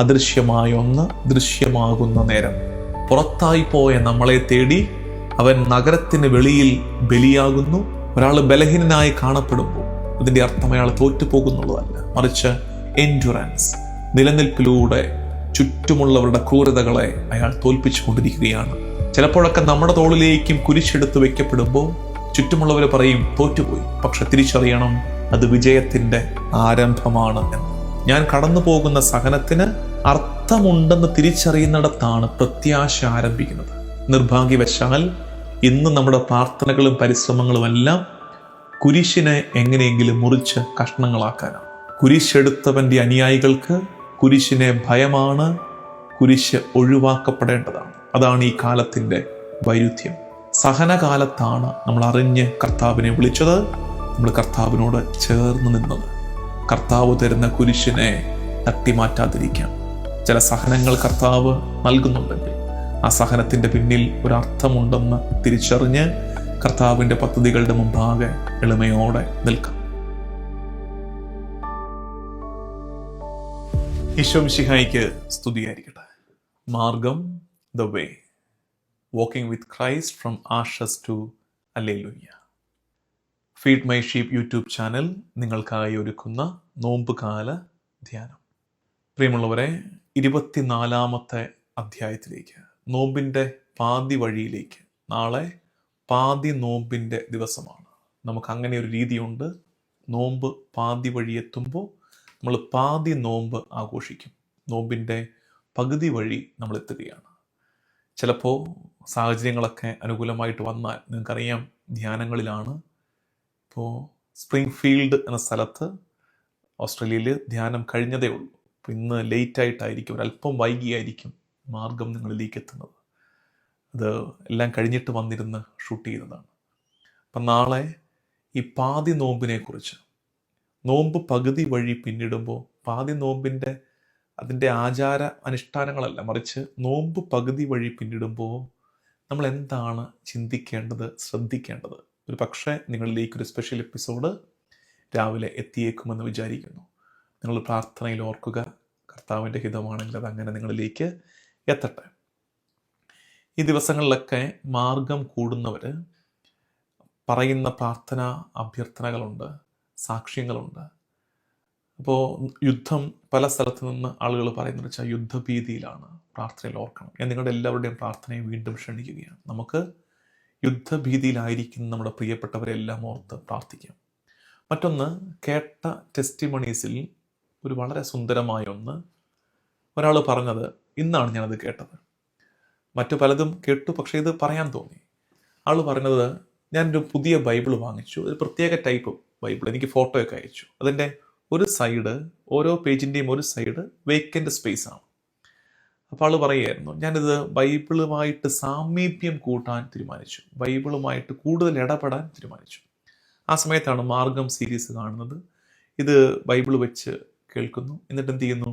അദൃശ്യമായ ഒന്ന് ദൃശ്യമാകുന്ന നേരം പുറത്തായി പോയ നമ്മളെ തേടി അവൻ നഗരത്തിന് വെളിയിൽ ബലിയാകുന്നു. ഒരാൾ ബലഹീനനായി കാണപ്പെടുമ്പോൾ അതിൻ്റെ അർത്ഥം അയാൾ തോറ്റുപോകുന്നുള്ളതല്ല, മറിച്ച് എൻഡുറൻസ്, നിലനിൽപ്പിലൂടെ ചുറ്റുമുള്ളവരുടെ ക്രൂരതകളെ അയാൾ തോൽപ്പിച്ചു കൊണ്ടിരിക്കുകയാണ്. ചിലപ്പോഴൊക്കെ നമ്മുടെ തോളിലേക്കും കുരിശെടുത്ത് വെക്കപ്പെടുമ്പോൾ ചുറ്റുമുള്ളവർ പറയും തോറ്റുപോയി. പക്ഷെ തിരിച്ചറിയണം, അത് വിജയത്തിന്റെ ആരംഭമാണ് എന്ന്. ഞാൻ കടന്നു പോകുന്ന സഹനത്തിന് അർത്ഥമുണ്ടെന്ന് തിരിച്ചറിയുന്നിടത്താണ് പ്രത്യാശ ആരംഭിക്കുന്നത്. നിർഭാഗ്യവശാൽ ഇന്ന് നമ്മുടെ പ്രാർത്ഥനകളും പരിശ്രമങ്ങളും എല്ലാം കുരിശിനെ എങ്ങനെയെങ്കിലും മുറിച്ച് കഷ്ണങ്ങളാക്കാനാണ്. കുരിശെടുത്തവന്റെ അനുയായികൾക്ക് കുരിശിനെ ഭയമാണ്, കുരിശ് ഒഴിവാക്കപ്പെടേണ്ടതാണ്. അതാണ് ഈ കാലത്തിന്റെ വൈരുദ്ധ്യം. സഹനകാലത്താണ് നമ്മൾ അറിഞ്ഞ് കർത്താവിനെ വിളിച്ചത്, നമ്മൾ കർത്താവിനോട് ചേർന്ന് നിന്നത്. കർത്താവ് തരുന്ന കുരിശിനെ തട്ടിമാറ്റാതിരിക്കാം. ചില സഹനങ്ങൾ കർത്താവ് നൽകുന്നുണ്ടെങ്കിൽ ആ സഹനത്തിന്റെ പിന്നിൽ ഒരർത്ഥമുണ്ടെന്ന് തിരിച്ചറിഞ്ഞ് കർത്താവിന്റെ പദ്ധതികളുടെ മുമ്പാകെ എളിമയോടെ നിൽക്കാം. ഈശോ മിശിഹായിക്ക് സ്തുതിയായിരിക്കട്ടെ. മാർഗം, the way, walking with Christ from ashes to hallelujah. Feed my sheep YouTube channel നിങ്ങൾക്കായി ഒരുക്കുന്ന നോമ്പുകാല ധ്യാനം. പ്രിയമുള്ളവരെ, 24-ാമത്തെ അധ്യായത്തിലേക്ക്, നോമ്പിൻ്റെ പാതി വഴിയിലേക്ക്. നാളെ പാതി നോമ്പിൻ്റെ ദിവസമാണ്. നമുക്ക് അങ്ങനെ ഒരു രീതിയുണ്ട്. നോമ്പ് പാതി വഴി എത്തുമ്പോൾ നമ്മൾ പാതി നോമ്പ് ആഘോഷിക്കും. നോമ്പിൻ്റെ പകുതി വഴി നമ്മൾ എത്തുകയാണ്. ചിലപ്പോൾ സാഹചര്യങ്ങളൊക്കെ അനുകൂലമായിട്ട് വന്നാൽ, നിങ്ങൾക്കറിയാം, ധ്യാനങ്ങളിലാണ്. ഇപ്പോൾ സ്പ്രിംഗ്ഫീൽഡ് എന്ന സ്ഥലത്ത് ഓസ്ട്രേലിയയിൽ ധ്യാനം കഴിഞ്ഞതേ ഉള്ളൂ. അപ്പോൾ ഇന്ന് ലേറ്റായിട്ടായിരിക്കും, ഒരല്പം വൈകിയായിരിക്കും മാർഗം നിങ്ങളിലേക്ക് എത്തുന്നത്. അത് എല്ലാം കഴിഞ്ഞിട്ട് വന്നിരുന്ന് ഷൂട്ട് ചെയ്തതാണ്. അപ്പം നാളെ ഈ പാതി നോമ്പിനെ കുറിച്ച്, നോമ്പ് പകുതി വഴി പിന്നിടുമ്പോൾ പാതി നോമ്പിൻ്റെ അതിൻ്റെ ആചാര അനുഷ്ഠാനങ്ങളല്ല, മറിച്ച് നോമ്പ് പകുതി വഴി പിന്നിടുമ്പോൾ നമ്മൾ എന്താണ് ചിന്തിക്കേണ്ടത്, ശ്രദ്ധിക്കേണ്ടത്. ഒരു പക്ഷേ നിങ്ങളിലേക്കൊരു സ്പെഷ്യൽ എപ്പിസോഡ് രാവിലെ എത്തിയേക്കുമെന്ന് വിചാരിക്കുന്നു. നിങ്ങൾ പ്രാർത്ഥനയിൽ ഓർക്കുക. കർത്താവിൻ്റെ ഹിതമാണെങ്കിൽ അതങ്ങനെ നിങ്ങളിലേക്ക് എത്തട്ടെ. ഈ ദിവസങ്ങളിലൊക്കെ മാർഗം കൂടുന്നവർ പറയുന്ന പ്രാർത്ഥന അഭ്യർത്ഥനകളുണ്ട്, സാക്ഷ്യങ്ങളുണ്ട്. അപ്പോൾ യുദ്ധം പല സ്ഥലത്തു നിന്ന് ആളുകൾ പറയുന്നത് വെച്ചാൽ യുദ്ധഭീതിയിലാണ്, പ്രാർത്ഥനയിൽ ഓർക്കണം. ഞാൻ നിങ്ങളുടെ എല്ലാവരുടെയും പ്രാർത്ഥനയെ വീണ്ടും ക്ഷണിക്കുകയാണ്. നമുക്ക് യുദ്ധഭീതിയിലായിരിക്കുന്ന നമ്മുടെ പ്രിയപ്പെട്ടവരെല്ലാം ഓർത്ത് പ്രാർത്ഥിക്കാം. മറ്റൊന്ന്, കേട്ട ടെസ്റ്റിമണീസിൽ ഒരു വളരെ സുന്ദരമായ ഒന്ന് ഒരാൾ പറഞ്ഞത്, ഇന്നാണ് ഞാനത് കേട്ടത്. മറ്റു പലതും കേട്ടു, പക്ഷേ ഇത് പറയാൻ തോന്നി. ആൾ പറഞ്ഞത്, ഞാനൊരു പുതിയ ബൈബിൾ വാങ്ങിച്ചു, ഒരു പ്രത്യേക ടൈപ്പ് ബൈബിൾ. എനിക്ക് ഫോട്ടോയൊക്കെ അയച്ചു. അതിൻ്റെ ഒരു സൈഡ്, ഓരോ പേജിൻ്റെയും ഒരു സൈഡ് വേക്കൻ്റ് സ്പേസ് ആണ്. അപ്പോൾ ആൾ പറയുമായിരുന്നു, ഞാനിത് ബൈബിളുമായിട്ട് സാമീപ്യം കൂട്ടാൻ തീരുമാനിച്ചു, ബൈബിളുമായിട്ട് കൂടുതൽ ഇടപെടാൻ തീരുമാനിച്ചു. ആ സമയത്താണ് മാർഗം സീരീസ് കാണുന്നത്. ഇത് ബൈബിൾ വെച്ച് കേൾക്കുന്നു. എന്നിട്ട് എന്ത് ചെയ്യുന്നു,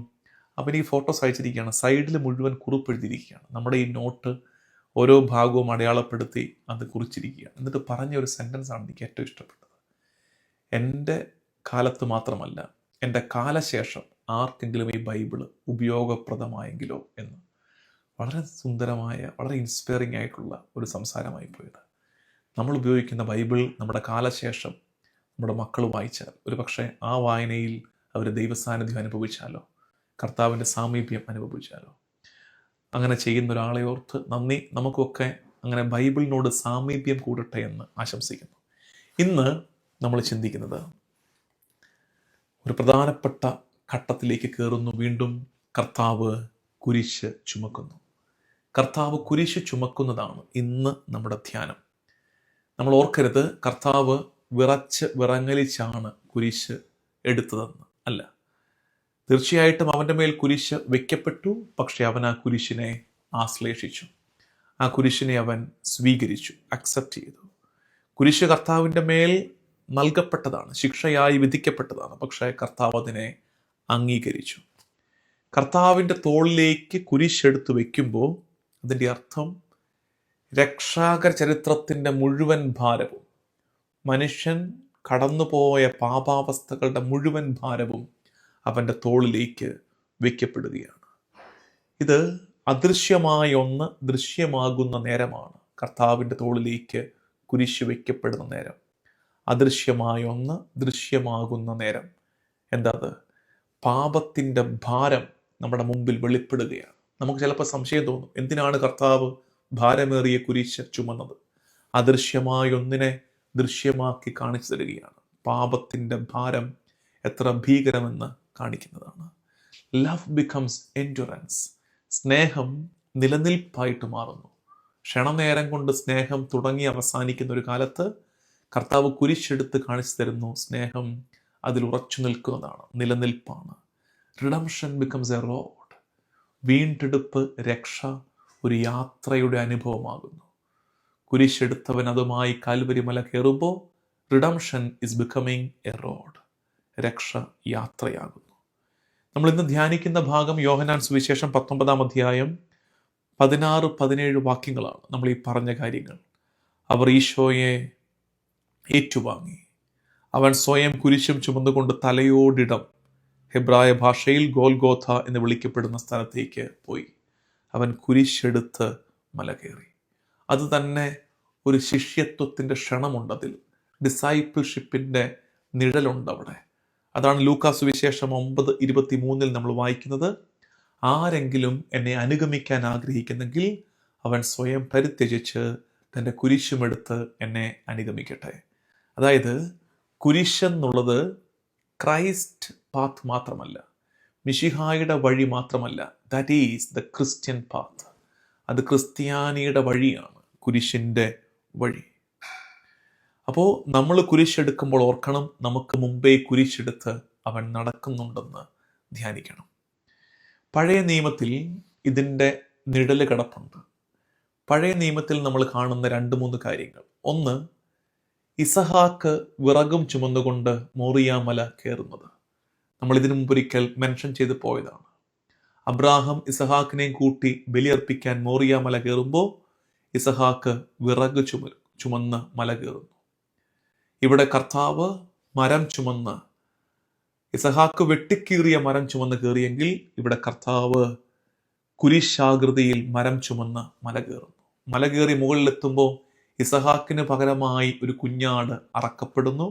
അപ്പം എനിക്ക് ഫോട്ടോസ് അയച്ചിരിക്കുകയാണ്. സൈഡിൽ മുഴുവൻ കുറിപ്പെഴുതിയിരിക്കുകയാണ്. നമ്മുടെ ഈ നോട്ട് ഓരോ ഭാഗവും അടയാളപ്പെടുത്തി അത് കുറിച്ചിരിക്കുകയാണ്. എന്നിട്ട് പറഞ്ഞ ഒരു സെൻറ്റൻസാണ് എനിക്ക് ഏറ്റവും ഇഷ്ടപ്പെട്ടത്. എൻ്റെ കാലത്ത് മാത്രമല്ല, എൻ്റെ കാലശേഷം ആർക്കെങ്കിലും ഈ ബൈബിള് ഉപയോഗപ്രദമായെങ്കിലോ എന്ന്. വളരെ സുന്ദരമായ, വളരെ ഇൻസ്പയറിംഗ് ആയിട്ടുള്ള ഒരു സംസാരമായി പോയത്. നമ്മൾ ഉപയോഗിക്കുന്ന ബൈബിൾ നമ്മുടെ കാലശേഷം നമ്മുടെ മക്കൾ വായിച്ചാൽ, ഒരു പക്ഷേ ആ വായനയിൽ അവർ ദൈവസാന്നിധ്യം അനുഭവിച്ചാലോ, കർത്താവിൻ്റെ സാമീപ്യം അനുഭവിച്ചാലോ. അങ്ങനെ ചെയ്യുന്ന ഒരാളെ ഓർത്ത് നന്ദി. നമുക്കൊക്കെ അങ്ങനെ ബൈബിളിനോട് സാമീപ്യം കൂടട്ടെ എന്ന് ആശംസിക്കുന്നു. ഇന്ന് നമ്മൾ ചിന്തിക്കുന്നത് ഒരു പ്രധാനപ്പെട്ട ഘട്ടത്തിലേക്ക് കയറുന്നു. വീണ്ടും കർത്താവ് കുരിശ് ചുമക്കുന്നു. കർത്താവ് കുരിശ് ചുമക്കുന്നതാണ് ഇന്ന് നമ്മുടെ ധ്യാനം. നമ്മൾ ഓർക്കരുത് കർത്താവ് വിറങ്ങലിച്ചാണ് കുരിശ് എടുത്തതെന്ന്. അല്ല, തീർച്ചയായിട്ടും അവൻ്റെ മേൽ കുരിശ് വെക്കപ്പെട്ടു. പക്ഷെ അവൻ ആ കുരിശിനെ ആശ്ലേഷിച്ചു, ആ കുരിശിനെ അവൻ സ്വീകരിച്ചു, അക്സെപ്റ്റ് ചെയ്തു. കുരിശ് കർത്താവിൻ്റെ മേൽ നൽകപ്പെട്ടതാണ്, ശിക്ഷയായി വിധിക്കപ്പെട്ടതാണ്. പക്ഷേ കർത്താവ് അതിനെ അംഗീകരിച്ചു. കർത്താവിൻ്റെ തോളിലേക്ക് കുരിശെടുത്ത് വെക്കുമ്പോൾ അതിൻ്റെ അർത്ഥം രക്ഷാകര ചരിത്രത്തിൻ്റെ മുഴുവൻ ഭാരവും, മനുഷ്യൻ കടന്നുപോയ പാപാവസ്ഥകളുടെ മുഴുവൻ ഭാരവും അവൻ്റെ തോളിലേക്ക് വയ്ക്കപ്പെടുകയാണ്. ഇത് അദൃശ്യമായ ഒന്ന് ദൃശ്യമാകുന്ന നേരമാണ്. കർത്താവിൻ്റെ തോളിലേക്ക് കുരിശ് വയ്ക്കപ്പെടുന്ന നേരം. അദൃശ്യമായ ഒന്ന് ദൃശ്യമാകുന്ന നേരം. എന്താ അത്? പാപത്തിൻ്റെ ഭാരം നമ്മുടെ മുമ്പിൽ വെളിപ്പെടുകയാണ്. നമുക്ക് ചിലപ്പോൾ സംശയം തോന്നും, എന്തിനാണ് കർത്താവ് ഭാരമേറിയ കുരിശ് ചുമന്നത്? അദൃശ്യമായ ഒന്നിനെ ദൃശ്യമാക്കി കാണിച്ചു തരികയാണ്. പാപത്തിൻ്റെ ഭാരം എത്ര ഭീകരമെന്ന് കാണിക്കുന്നതാണ്. Love becomes endurance. സ്നേഹം നിലനിൽപ്പായിട്ട് മാറുന്നു. ക്ഷണനേരം കൊണ്ട് സ്നേഹം തുടങ്ങി അവസാനിക്കുന്ന ഒരു കാലത്ത് കർത്താവ് കുരിശെടുത്ത് കാണിച്ചു തരുന്നു, സ്നേഹം അതിൽ ഉറച്ചു നിൽക്കുന്നതാണ്, നിലനിൽപ്പാണ്. Redemption becomes a road. വീണ്ടെടുപ്പ്, രക്ഷ ഒരു യാത്രയുടെ അനുഭവമാകുന്നു. കുരിശെടുത്തവൻ അതുമായി കാൽവരി മല കയറുമ്പോൾ redemption is becoming A road. രക്ഷ യാത്രയാകുന്നു. നമ്മൾ ഇന്ന് ധ്യാനിക്കുന്ന ഭാഗം യോഹന്നാൻ സുവിശേഷം 19-ാം അധ്യായം 16-17 വാക്യങ്ങളാണ്. നമ്മൾ ഈ പറഞ്ഞ കാര്യങ്ങൾ. അവർ ഈശോയെ ഏറ്റുവാങ്ങി. അവൻ സ്വയം കുരിശും ചുമന്നുകൊണ്ട് തലയോടിടം, ഹെബ്രായ ഭാഷയിൽ ഗോൽഗോഥ എന്ന് വിളിക്കപ്പെടുന്ന സ്ഥലത്തേക്ക് പോയി. അവൻ കുരിശെടുത്ത് മല കയറി. അത് തന്നെ ഒരു ശിഷ്യത്വത്തിൻ്റെ ക്ഷണമുണ്ട്. അതിൽ ഡിസൈപ്പിൾഷിപ്പിൻ്റെ നിഴലുണ്ട് അവിടെ. അതാണ് ലൂക്കാ സുവിശേഷം 9:23 നമ്മൾ വായിക്കുന്നത്. ആരെങ്കിലും എന്നെ അനുഗമിക്കാൻ ആഗ്രഹിക്കുന്നെങ്കിൽ അവൻ സ്വയം പരിത്യജിച്ച് തൻ്റെ കുരിശുമെടുത്ത് എന്നെ അനുഗമിക്കട്ടെ. അതായത് കുരിശെന്നുള്ളത് ക്രൈസ്റ്റ് പാത്ത് മാത്രമല്ല, മിശിഹായുടെ വഴി മാത്രമല്ല. That is the Christian path. അത് ക്രിസ്ത്യാനിയുടെ വഴിയാണ്, കുരിശിൻ്റെ വഴി. അപ്പോൾ നമ്മൾ കുരിശെടുക്കുമ്പോൾ ഓർക്കണം, നമുക്ക് മുമ്പേ കുരിശെടുത്ത് അവൻ നടക്കുന്നുണ്ടെന്ന് ധ്യാനിക്കണം. പഴയ നിയമത്തിൽ ഇതിൻ്റെ നിഴല് കിടപ്പുണ്ട്. പഴയ നിയമത്തിൽ നമ്മൾ കാണുന്ന 2-3 കാര്യങ്ങൾ. ഒന്ന്, ഇസഹാക്ക് വിറകും ചുമന്നുകൊണ്ട് മോറിയ മല കയറുന്നത്. നമ്മൾ ഇതിനു മുമ്പൊരിക്കൽ മെൻഷൻ ചെയ്ത് പോയതാണ്. അബ്രാഹാം ഇസഹാക്കിനെയും കൂട്ടി ബലിയർപ്പിക്കാൻ മോറിയ മല കയറുമ്പോൾ ഇസഹാക്ക് വിറക് ചുമന്ന് മല കയറുന്നു. ഇവിടെ കർത്താവ് മരം ചുമന്ന്, ഇസഹാക്ക് വെട്ടിക്കീറിയ മരം ചുമന്ന് കയറിയെങ്കിൽ ഇവിടെ കർത്താവ് കുരിശാകൃതിയിൽ മരം ചുമന്ന് മല കയറുന്നു. മല കയറി മുകളിലെത്തുമ്പോൾ ഇസഹാക്കിന് പകരമായി ഒരു കുഞ്ഞാട് അറക്കപ്പെടുന്നു.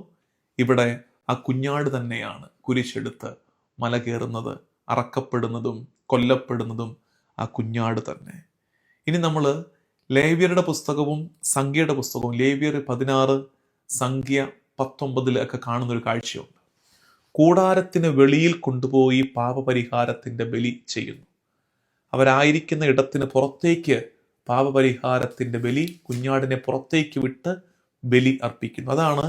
ഇവിടെ ആ കുഞ്ഞാട് തന്നെയാണ് കുരിശെടുത്ത് മല കയറുന്നത്. അറക്കപ്പെടുന്നതും കൊല്ലപ്പെടുന്നതും ആ കുഞ്ഞാട് തന്നെ. ഇനി നമ്മൾ ലേവ്യരുടെ പുസ്തകവും സംഖ്യയുടെ പുസ്തകവും, ലേവ്യർ 16, സംഖ്യ 19 ഒക്കെ കാണുന്നൊരു കാഴ്ചയുണ്ട്. കൂടാരത്തിന് വെളിയിൽ കൊണ്ടുപോയി പാപപരിഹാരത്തിൻ്റെ ബലി ചെയ്യുന്നു. അവരായിരിക്കുന്ന ഇടത്തിന് പുറത്തേക്ക് പാപപരിഹാരത്തിൻ്റെ ബലി, കുഞ്ഞാടിനെ പുറത്തേക്ക് വിട്ട് ബലി അർപ്പിക്കുന്നു. അതാണ്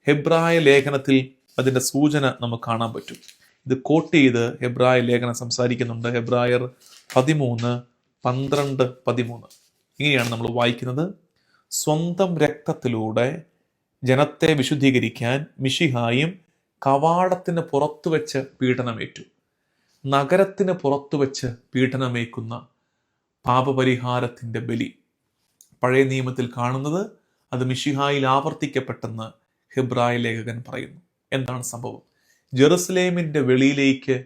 ഹെബ്രായ ലേഖനത്തിൽ അതിൻ്റെ സൂചന നമുക്ക് കാണാൻ പറ്റും. ഇത് കോട്ട് ചെയ്ത് ഹെബ്രായ ലേഖനം സംസാരിക്കുന്നുണ്ട്. ഹെബ്രായർ 13, 12, 13 ഇങ്ങനെയാണ് നമ്മൾ വായിക്കുന്നത്. സ്വന്തം രക്തത്തിലൂടെ ജനത്തെ വിശുദ്ധീകരിക്കാൻ മിശിഹായും കവാടത്തിന് പുറത്തു വെച്ച് പീഡനമേറ്റു. നഗരത്തിന് പുറത്തു വെച്ച് പീഡനമേക്കുന്ന പാപപരിഹാരത്തിൻ്റെ ബലി പഴയ നിയമത്തിൽ കാണുന്നത്, അത് മിശിഹായിൽ ആവർത്തിക്കപ്പെട്ടെന്ന് ഹെബ്രായ ലേഖകൻ പറയുന്നു. എന്താണ് സംഭവം? ജെറുസലേമിൻ്റെ വെളിയിലേക്ക്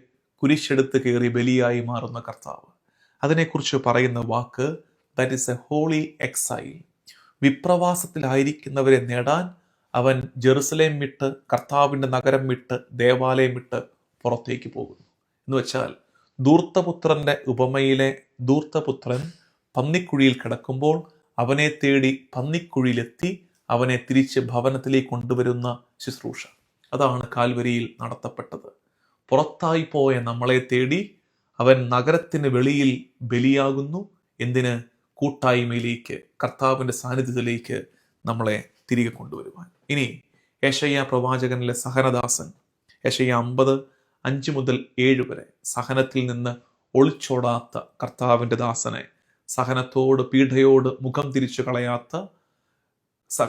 കുരിശെടുത്ത് കയറി ബലിയായി മാറുന്ന കർത്താവ്. അതിനെക്കുറിച്ച് പറയുന്ന വാക്ക് that is a holy exile. വിപ്രവാസത്തിലായിരിക്കുന്നവരെ നേടാൻ അവൻ ജെറുസലേം വിട്ട്, കർത്താവിൻ്റെ നഗരം വിട്ട്, ദേവാലയം വിട്ട് പുറത്തേക്ക് പോകുന്നു. എന്ന് വെച്ചാൽ ധൂർത്തപുത്രൻ്റെ ഉപമയിലെ ധൂർത്തപുത്രൻ പന്നിക്കുഴിയിൽ കിടക്കുമ്പോൾ അവനെ തേടി പന്നിക്കുഴിയിലെത്തി അവനെ തിരിച്ച് ഭവനത്തിലേക്ക് കൊണ്ടുവരുന്ന ശുശ്രൂഷ. അതാണ് കാൽവരിയിൽ നടത്തപ്പെട്ടത്. പുറത്തായി പോയ നമ്മളെ തേടി അവൻ നഗരത്തിന് വെളിയിൽ ബലിയാകുന്നു. എന്തിന്? കൂട്ടായ്മയിലേക്ക്, കർത്താവിൻ്റെ സാന്നിധ്യത്തിലേക്ക് നമ്മളെ തിരികെ കൊണ്ടുവരുവാൻ. ഇനി യെശയ്യാ പ്രവാചകനിലെ സഹനദാസൻ, യെശയ്യാ 50, 5 മുതൽ 7 വരെ, സഹനത്തിൽ നിന്ന് ഒളിച്ചോടാത്ത കർത്താവിൻ്റെ ദാസനെ, സഹനത്തോട് പീഡയോട് മുഖം തിരിച്ചു കളയാത്ത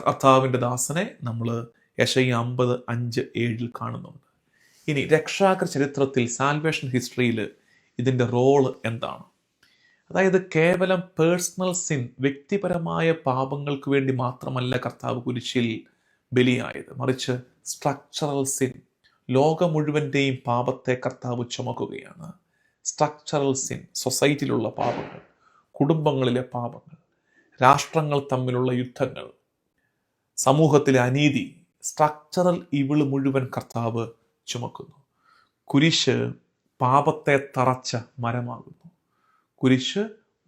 കർത്താവിൻ്റെ ദാസനെ നമ്മൾ യെശയ്യാ 50, 5, 7 കാണുന്നുണ്ട്. ഇനി രക്ഷാകര ചരിത്രത്തിൽ, സാൽവേഷൻ ഹിസ്റ്ററിയിൽ ഇതിൻ്റെ റോള് എന്താണ്? അതായത് കേവലം പേഴ്സണൽ സിൻ, വ്യക്തിപരമായ പാപങ്ങൾക്ക് വേണ്ടി മാത്രമല്ല കർത്താവ് കുരിശിൽ ബലിയായത്, മറിച്ച് സ്ട്രക്ചറൽ സിൻ, ലോകം മുഴുവൻ്റെയും പാപത്തെ കർത്താവ് ചുമക്കുകയാണ്. സ്ട്രക്ചറൽ സിൻ, സൊസൈറ്റിയിലുള്ള പാപങ്ങൾ, കുടുംബങ്ങളിലെ പാപങ്ങൾ, രാഷ്ട്രങ്ങൾ തമ്മിലുള്ള യുദ്ധങ്ങൾ, സമൂഹത്തിലെ അനീതി, സ്ട്രക്ചറൽ ഇവിള് മുഴുവൻ കർത്താവ് ചുമക്കുന്നു. കുരിശ് പാപത്തെ തറച്ച മരമാകുന്നു. കുരിശ്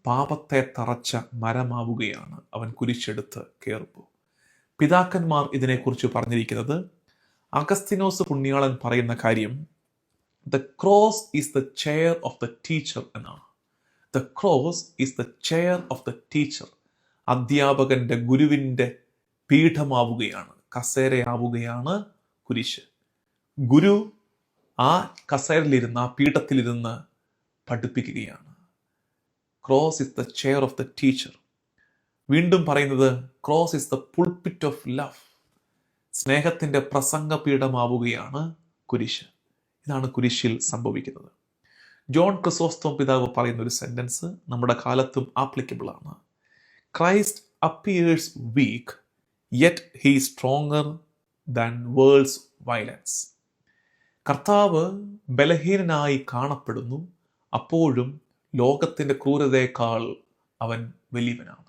പാപത്തെ തറച്ച മരമാവുകയാണ് അവൻ കുരിശെടുത്ത് കയറുമ്പോൾ. പിതാക്കന്മാർ ഇതിനെക്കുറിച്ച് പറഞ്ഞിരിക്കുന്നത്, അഗസ്തിനോസ് പുണ്യാളൻ പറയുന്ന കാര്യം, the cross is the chair of the teacher എന്നാണ്. The cross is the chair of the teacher. അധ്യാപകന്റെ, ഗുരുവിൻ്റെ പീഠമാവുകയാണ്, കസേരയാവുകയാണ് കുരിശ്. ഗുരു ആ കസേരയിലിരുന്ന്, ആ പീഠത്തിലിരുന്ന് പഠിപ്പിക്കുകയാണ്. Cross is the chair of the teacher. വീണ്ടും പറയുന്നത്, cross is the pulpit of love. സ്നേഹത്തിൻ്റെ പ്രസംഗപീഠമാവുകയാണ് കുരിശ്. ഇതാണ് കുരിശിൽ സംഭവിക്കുന്നത്. ജോൺ ക്രിസോസ്റ്റം പിതാവ് പറയുന്ന ഒരു സെന്റൻസ് നമ്മുടെ കാലത്തും ആപ്ലിക്കബിൾ ആണ്. Christ appears weak, yet he stronger than world's violence. കർത്താവ് ബലഹീനനായി കാണപ്പെടുന്നു, അപ്പോഴും ലോകത്തിൻ്റെ ക്രൂരതയേക്കാൾ അവൻ വലിയവനാണ്.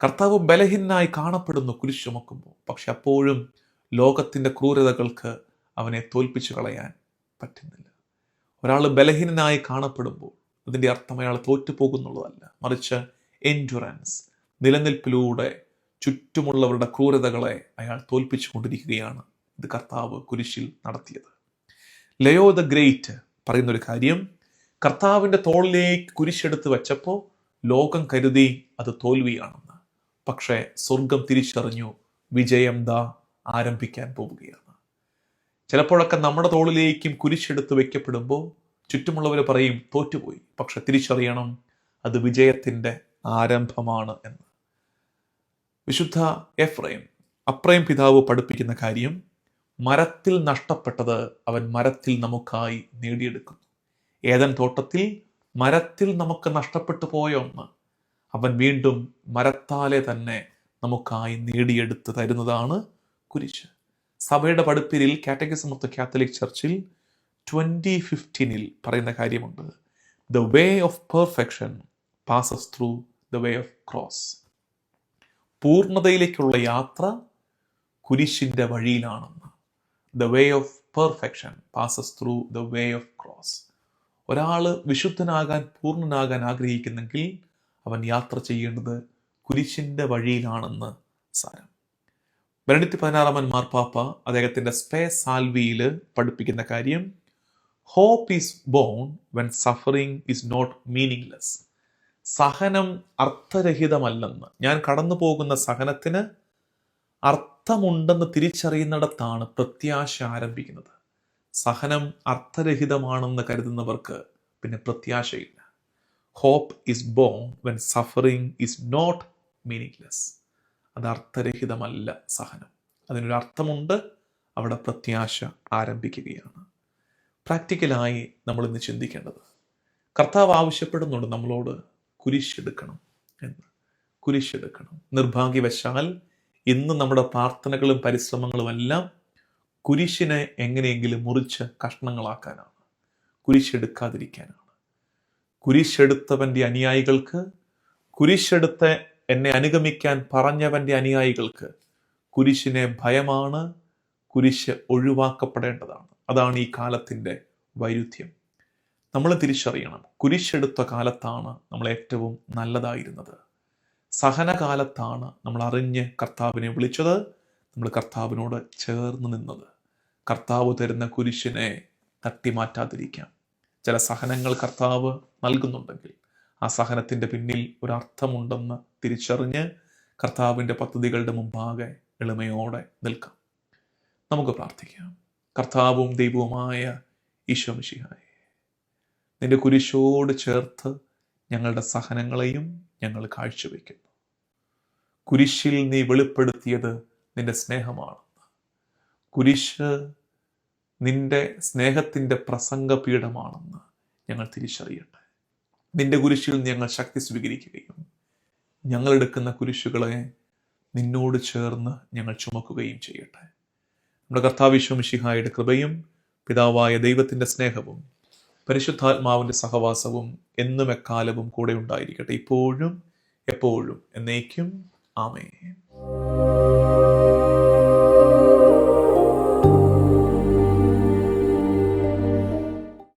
കർത്താവ് ബലഹീനനായി കാണപ്പെടുന്നു കുരിശ് ചുമക്കുമ്പോൾ, പക്ഷെ അപ്പോഴും ലോകത്തിൻ്റെ ക്രൂരതകൾക്ക് അവനെ തോൽപ്പിച്ചു കളയാൻ പറ്റുന്നില്ല. ഒരാൾ ബലഹീനനായി കാണപ്പെടുമ്പോൾ അതിൻ്റെ അർത്ഥം അയാൾ തോറ്റുപോകുന്നുള്ളതല്ല, മറിച്ച് എൻഡുറൻസ്, നിലനിൽപ്പിലൂടെ ചുറ്റുമുള്ളവരുടെ ക്രൂരതകളെ അയാൾ തോൽപ്പിച്ചു കൊണ്ടിരിക്കുകയാണ്. ഇത് കർത്താവ് കുരിശിൽ നടത്തിയത്. ലയോ ദ ഗ്രേറ്റ് പറയുന്നൊരു കാര്യം, കർത്താവിൻ്റെ തോളിലേക്ക് കുരിശെടുത്ത് വെച്ചപ്പോൾ ലോകം കരുതി അത് തോൽവിയാണെന്ന്. പക്ഷേ സ്വർഗം തിരിച്ചറിഞ്ഞു, വിജയം ദാ ആരംഭിക്കാൻ പോവുകയാണ്. ചിലപ്പോഴൊക്കെ നമ്മുടെ തോളിലേക്കും കുരിശെടുത്ത് വെക്കപ്പെടുമ്പോൾ ചുറ്റുമുള്ളവർ പറയും തോറ്റുപോയി. പക്ഷെ തിരിച്ചറിയണം, അത് വിജയത്തിൻ്റെ ആരംഭമാണ് എന്ന്. വിശുദ്ധ അപ്രയം പിതാവ് പഠിപ്പിക്കുന്ന കാര്യം, മരത്തിൽ നഷ്ടപ്പെട്ടത് അവൻ മരത്തിൽ നമുക്കായി നേടിയെടുക്കുന്നു. ഏദൻ തോട്ടത്തിൽ മരത്തിൽ നമുക്ക് നഷ്ടപ്പെട്ടു പോയ ഒന്ന് അവൻ വീണ്ടും മരത്താലെ തന്നെ നമുക്കായി നേടിയെടുത്ത് തരുന്നതാണ് കുരിശ്. സഭയുടെ പഠിപ്പിൽ കാറ്റഗിസം ഓഫ് ദ കാത്തലിക് ചർച്ചിൽ 2015 പറയുന്ന കാര്യമുണ്ട്, the way of perfection passes through the way of cross. പൂർണ്ണതയിലേക്കുള്ള യാത്ര കുരിശിൻ്റെ വഴിയിലാണെന്ന്. The way of perfection passes through the way of cross. ഒരാൾ വിശുദ്ധനാകാൻ, പൂർണ്ണനാകാൻ ആഗ്രഹിക്കുന്നെങ്കിൽ അവൻ യാത്ര ചെയ്യേണ്ടത് കുരിശിൻ്റെ വഴിയിലാണെന്ന് സാരം. ബെനഡിക്ട് 16 മാർപ്പാപ്പ അദ്ദേഹത്തിൻ്റെ സ്പേ സാൽവിയിൽ പഠിപ്പിക്കുന്ന കാര്യം, hope is born when suffering is not meaningless. സഹനം അർത്ഥരഹിതമല്ലെന്ന്, ഞാൻ കടന്നു പോകുന്ന സഹനത്തിന് അർത്ഥമുണ്ടെന്ന് തിരിച്ചറിയുന്നിടത്താണ് പ്രത്യാശ ആരംഭിക്കുന്നത്. സഹനം അർത്ഥരഹിതമാണെന്ന് കരുതുന്നവർക്ക് പിന്നെ പ്രത്യാശയില്ല. Hope is born when suffering is not meaningless. അത് അർത്ഥരഹിതമല്ല സഹനം, അതിനൊരു അർത്ഥമുണ്ട്. അവിടെ പ്രത്യാശ ആരംഭിക്കുകയാണ്. പ്രാക്ടിക്കലായി നമ്മൾ ഇന്ന് ചിന്തിക്കേണ്ടത്, കർത്താവ് ആവശ്യപ്പെടുന്നുണ്ട് നമ്മളോട് കുരിശെടുക്കണം എന്ന്. കുരിശെടുക്കണം. നിർഭാഗ്യവശാൽ ഇന്ന് നമ്മുടെ പ്രാർത്ഥനകളും പരിശ്രമങ്ങളും എല്ലാം കുരിശിനെ എങ്ങനെയെങ്കിലും മുറിച്ച് കഷ്ണങ്ങളാക്കാനാണ്, കുരിശെടുക്കാതിരിക്കാനാണ്. കുരിശെടുത്തവൻ്റെ അനുയായികൾക്ക്, കുരിശെടുത്ത് എന്നെ അനുഗമിക്കാൻ പറഞ്ഞവൻ്റെ അനുയായികൾക്ക് കുരിശിനെ ഭയമാണ്, കുരിശ് ഒഴിവാക്കപ്പെടേണ്ടതാണ്. അതാണ് ഈ കാലത്തിൻ്റെ വൈരുദ്ധ്യം. നമ്മൾ തിരിച്ചറിയണം, കുരിശെടുത്ത കാലത്താണ് നമ്മൾ ഏറ്റവും നല്ലതായിരുന്നത്. സഹനകാലത്താണ് നമ്മൾ അറിഞ്ഞ് കർത്താവിനെ വിളിച്ചത്, നമ്മൾ കർത്താവിനോട് ചേർന്ന് നിന്നത്. കർത്താവ് തരുന്ന കുരിശിനെ തട്ടിമാറ്റാതിരിക്കാം. ചില സഹനങ്ങൾ കർത്താവ് നൽകുന്നുണ്ടെങ്കിൽ ആ സഹനത്തിൻ്റെ പിന്നിൽ ഒരർത്ഥമുണ്ടെന്ന് തിരിച്ചറിഞ്ഞ് കർത്താവിൻ്റെ പദ്ധതികളുടെ മുമ്പാകെ എളിമയോടെ നിൽക്കാം. നമുക്ക് പ്രാർത്ഥിക്കാം. കർത്താവും ദൈവവുമായ ഈശോ മിശിഹായേ, നിന്റെ കുരിശോട് ചേർത്ത് ഞങ്ങളുടെ സഹനങ്ങളെയും ഞങ്ങൾ കാഴ്ചവെക്കുന്നു. കുരിശിൽ നീ വെളിപ്പെടുത്തിയത് നിന്റെ സ്നേഹമാണെന്ന്. കുരിശ് നിന്റെ സ്നേഹത്തിൻ്റെ പ്രസംഗപീഠമാണെന്ന് ഞങ്ങൾ തിരിച്ചറിയട്ടെ. നിന്റെ കുരിശിൽ ഞങ്ങൾ ശക്തി സ്വീകരിക്കുകയും ഞങ്ങളെടുക്കുന്ന കുരിശുകളെ നിന്നോട് ചേർന്ന് ഞങ്ങൾ ചുമക്കുകയും ചെയ്യട്ടെ. നമ്മുടെ കർത്താവ് ഈശോ മിശിഹായുടെ കൃപയും പിതാവായ ദൈവത്തിൻ്റെ സ്നേഹവും പരിശുദ്ധാത്മാവിൻ്റെ സഹവാസവും എന്നും എക്കാലവും കൂടെ ഉണ്ടായിരിക്കട്ടെ, ഇപ്പോഴും എപ്പോഴും എന്നേക്കും. ആമേൻ.